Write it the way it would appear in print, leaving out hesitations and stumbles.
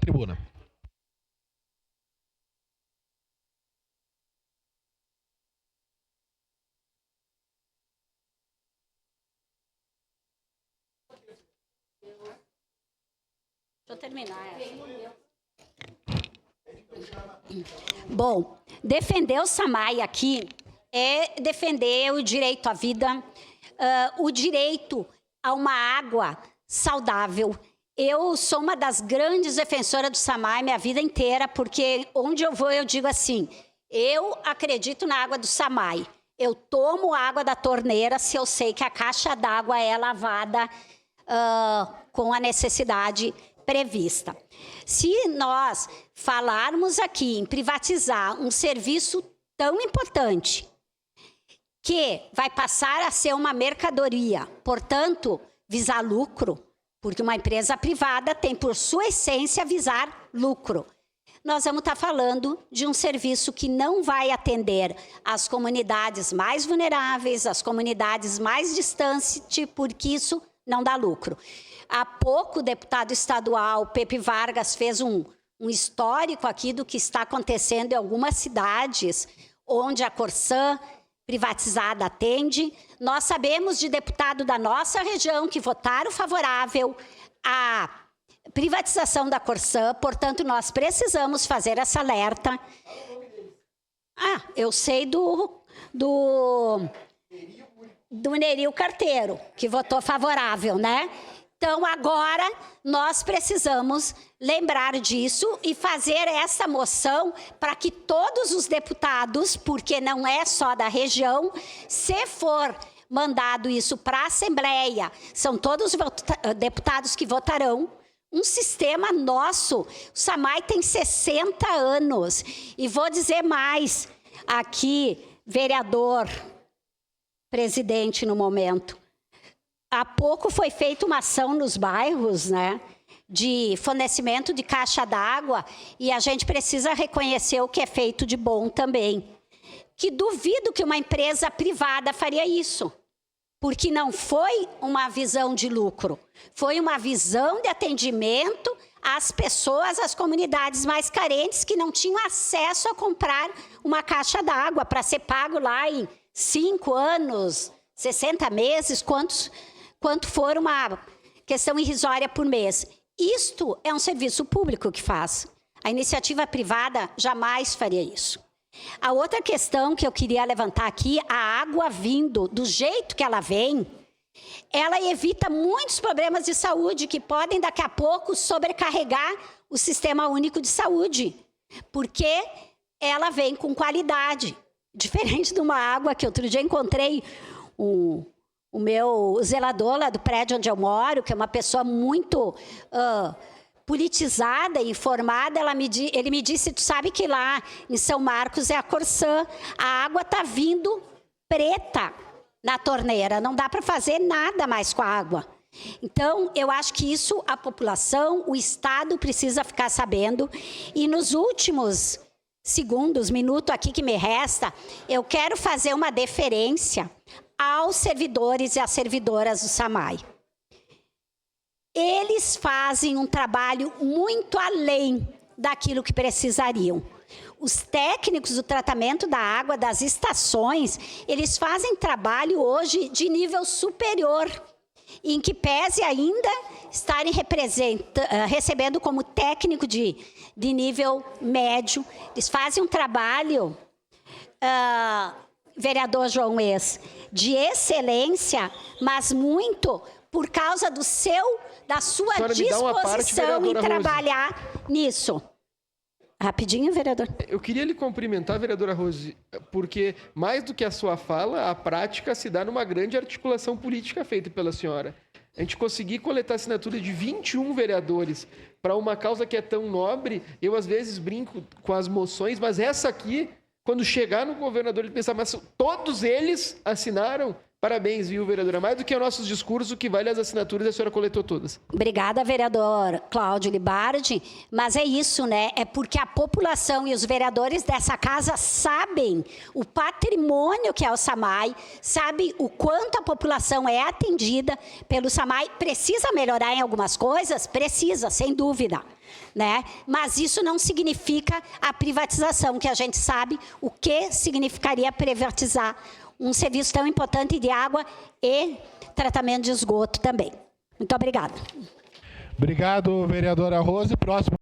tribuna. Deixa eu terminar. Bom, defender o SAMAI aqui é defender o direito à vida, o direito a uma água saudável. Eu sou uma das grandes defensoras do SAMAI minha vida inteira, porque onde eu vou eu digo assim, eu acredito na água do SAMAI. Eu tomo água da torneira se eu sei que a caixa d'água é lavada com a necessidade prevista. Se nós falarmos aqui em privatizar um serviço tão importante, que vai passar a ser uma mercadoria, portanto, visar lucro, porque uma empresa privada tem por sua essência visar lucro. Nós vamos estar falando de um serviço que não vai atender as comunidades mais vulneráveis, as comunidades mais distantes, porque isso não dá lucro. Há pouco, o deputado estadual Pepe Vargas fez um histórico aqui do que está acontecendo em algumas cidades onde a Corsã privatizada atende. Nós sabemos de deputado da nossa região que votaram favorável à privatização da Corsã, portanto, nós precisamos fazer essa alerta. Eu sei do Neril Carteiro, que votou favorável, né? Então, agora, nós precisamos lembrar disso e fazer essa moção para que todos os deputados, porque não é só da região, se for mandado isso para a Assembleia, são todos os deputados que votarão, um sistema nosso. O SAMAI tem 60 anos. E vou dizer mais, aqui, vereador, presidente no momento, há pouco foi feita uma ação nos bairros, né, de fornecimento de caixa d'água, e a gente precisa reconhecer o que é feito de bom também. Que duvido que uma empresa privada faria isso, porque não foi uma visão de lucro, foi uma visão de atendimento às pessoas, às comunidades mais carentes que não tinham acesso a comprar uma caixa d'água para ser pago lá em 5 anos, 60 meses, quanto for uma questão irrisória por mês. Isto é um serviço público que faz. A iniciativa privada jamais faria isso. A outra questão que eu queria levantar aqui, a água vindo do jeito que ela vem, ela evita muitos problemas de saúde que podem, daqui a pouco, sobrecarregar o Sistema Único de Saúde, porque ela vem com qualidade. Diferente de uma água que outro dia encontrei o meu zelador lá do prédio onde eu moro, que é uma pessoa muito politizada e informada, ele me disse, tu sabe que lá em São Marcos é a Corsã, a água está vindo preta na torneira, não dá para fazer nada mais com a água. Então, eu acho que isso a população, o Estado precisa ficar sabendo, e nos últimos segundos, minuto aqui que me resta, eu quero fazer uma deferência aos servidores e às servidoras do SAMAI. Eles fazem um trabalho muito além daquilo que precisariam. Os técnicos do tratamento da água das estações, eles fazem trabalho hoje de nível superior, em que pese ainda estarem recebendo como técnico de nível médio. Eles fazem um trabalho, vereador João Ex, de excelência, mas muito por causa da sua disposição em trabalhar nisso. Rapidinho, vereador. Eu queria lhe cumprimentar, vereadora Rose, porque mais do que a sua fala, a prática se dá numa grande articulação política feita pela senhora. A gente conseguir coletar assinatura de 21 vereadores para uma causa que é tão nobre, eu às vezes brinco com as moções, mas essa aqui, quando chegar no governador, ele pensar, mas todos eles assinaram? Parabéns, viu, vereadora? Mais do que os nossos discursos, o que vale as assinaturas, a senhora coletou todas. Obrigada, vereador Cláudio Libardi. Mas é isso, né? É porque a população e os vereadores dessa casa sabem o patrimônio que é o SAMAI, sabem o quanto a população é atendida pelo SAMAI. Precisa melhorar em algumas coisas? Precisa, sem dúvida. né? Mas isso não significa a privatização, que a gente sabe o que significaria privatizar um serviço tão importante de água e tratamento de esgoto também. Muito obrigada. Obrigado, vereadora Rose. Próximo.